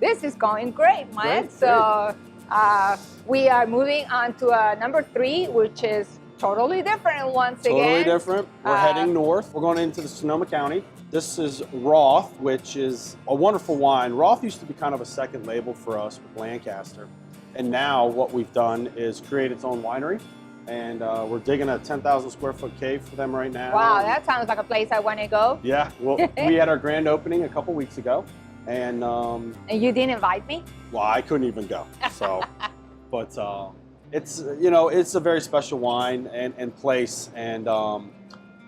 This is going great, Mike. Great, So we are moving on to number 3, which is totally different once again. Totally different. We're heading north. We're going into the Sonoma County. This is Roth, which is a wonderful wine. Roth used to be kind of a second label for us with Lancaster. And now what we've done is create its own winery. And we're digging a 10,000 square foot cave for them right now. Wow, that sounds like a place I want to go. Yeah, well, we had our grand opening a couple weeks ago. And you didn't invite me? well, I couldn't even go. So, but it's, you know, it's a very special wine and place. And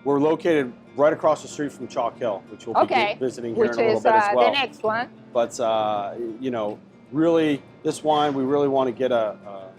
we're located right across the street from Chalk Hill, which we'll be visiting here in a little bit as well. The next one. But, you know, really, this wine, we really want to get a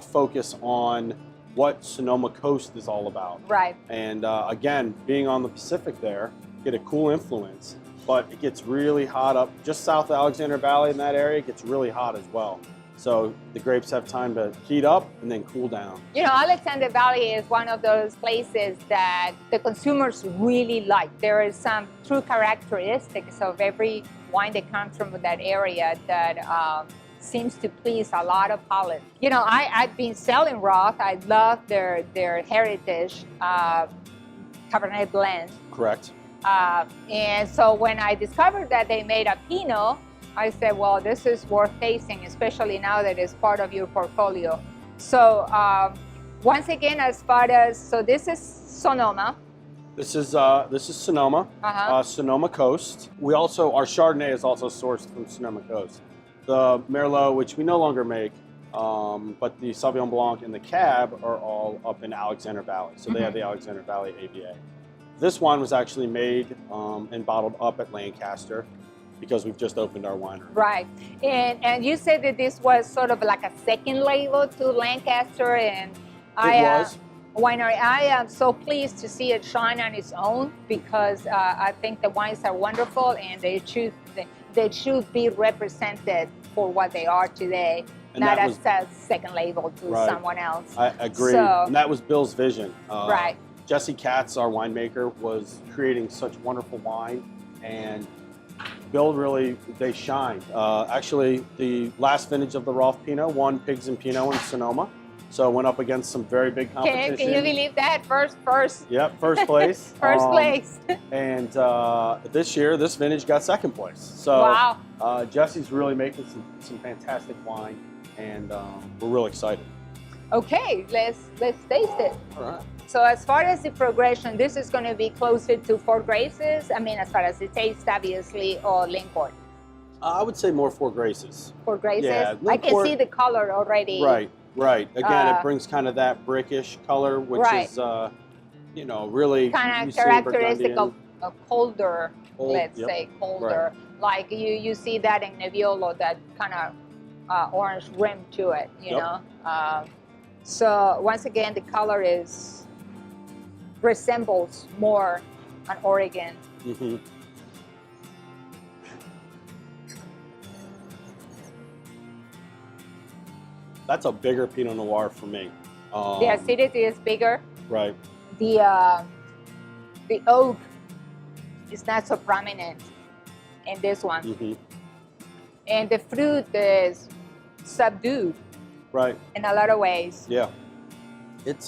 focus on what Sonoma Coast is all about. Right. And again, being on the Pacific there, get a cool influence, but it gets really hot up just south of Alexander Valley in that area. It gets really hot as well. So the grapes have time to heat up and then cool down. You know, Alexander Valley is one of those places that the consumers really like. There is some true characteristics of every wine that comes from that area that seems to please a lot of palate. You know, I've been selling Roth. I love their heritage Cabernet blend. Correct. And so when I discovered that they made a Pinot, I said, well, this is worth tasting, especially now that it's part of your portfolio. So once again, as far as, so this is Sonoma. This is Sonoma, Sonoma Coast. We also, our Chardonnay is also sourced from Sonoma Coast. The Merlot, which we no longer make, but the Sauvignon Blanc and the Cab are all up in Alexander Valley. So they have the Alexander Valley AVA. This wine was actually made and bottled up at Lancaster because we've just opened our winery. Right. And you said that this was sort of like a second label to Lancaster, and winery. I am so pleased to see it shine on its own because I think the wines are wonderful and they should be represented for what they are today, and not as a second label to someone else. I agree. So, and that was Bill's vision. Right. Jesse Katz, our winemaker, was creating such wonderful wine, and Bill really, they shined. Actually, the last vintage of the Roth Pinot won Pigs and Pinot in Sonoma. So went up against some very big competition. Can you believe that? First. Yep, first place. First place. And this year, this vintage got second place. So wow. Jesse's really making some fantastic wine, and we're real excited. Okay, let's taste it. All right. So as far as the progression, this is going to be closer to Four Graces. I mean, as far as the taste, obviously, or Lincourt. I would say more Four Graces. Four Graces? Yeah, I can see the color already. Right. Again, it brings kind of that brickish color, which is, you know, really kind of characteristic of colder, let's say, colder. Right. Like you see that in Nebbiolo, that kind of orange rim to it, you know. So once again, the color resembles more an Oregon. Mm-hmm. That's a bigger Pinot Noir for me. The acidity is bigger. Right. The oak is not so prominent in this one. Mm-hmm. And the fruit is subdued. Right. In a lot of ways. Yeah. It's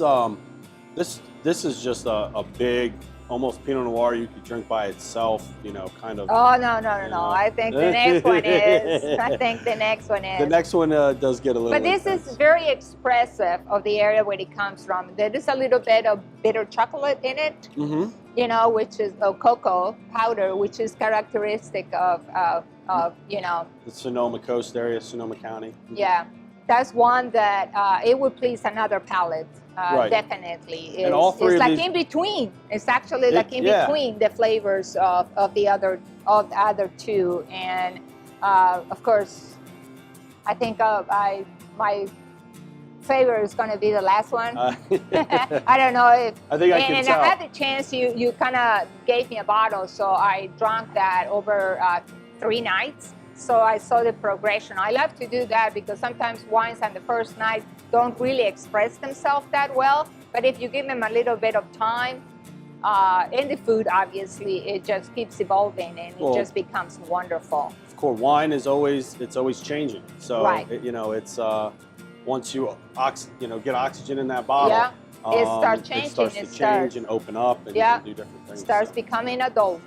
this is just a big, almost Pinot Noir you could drink by itself, you know, kind of. Oh no. I think the next one is. I think the next one is. The next one does get a little. But this is very expressive of the area where it comes from. There is a little bit of bitter chocolate in it. Mm-hmm. You know, which is cocoa powder, which is characteristic of you know. The Sonoma Coast area, Sonoma County. Mm-hmm. Yeah. That's one that it would please another palate, definitely. And all three it's of like these, in between. It's actually like in between the flavors of the other two. And of course, I think my favorite is going to be the last one. I don't know if. I think I can tell. And I had the chance. You kind of gave me a bottle, so I drank that over 3 nights. So I saw the progression. I love to do that because sometimes wines on the first night don't really express themselves that well. But if you give them a little bit of time, and the food, obviously, it just keeps evolving and it just becomes wonderful. Of course, wine is always changing. So right. it's once you get oxygen in that bottle, it starts changing. It starts to change and open up and do different things. Starts becoming adult.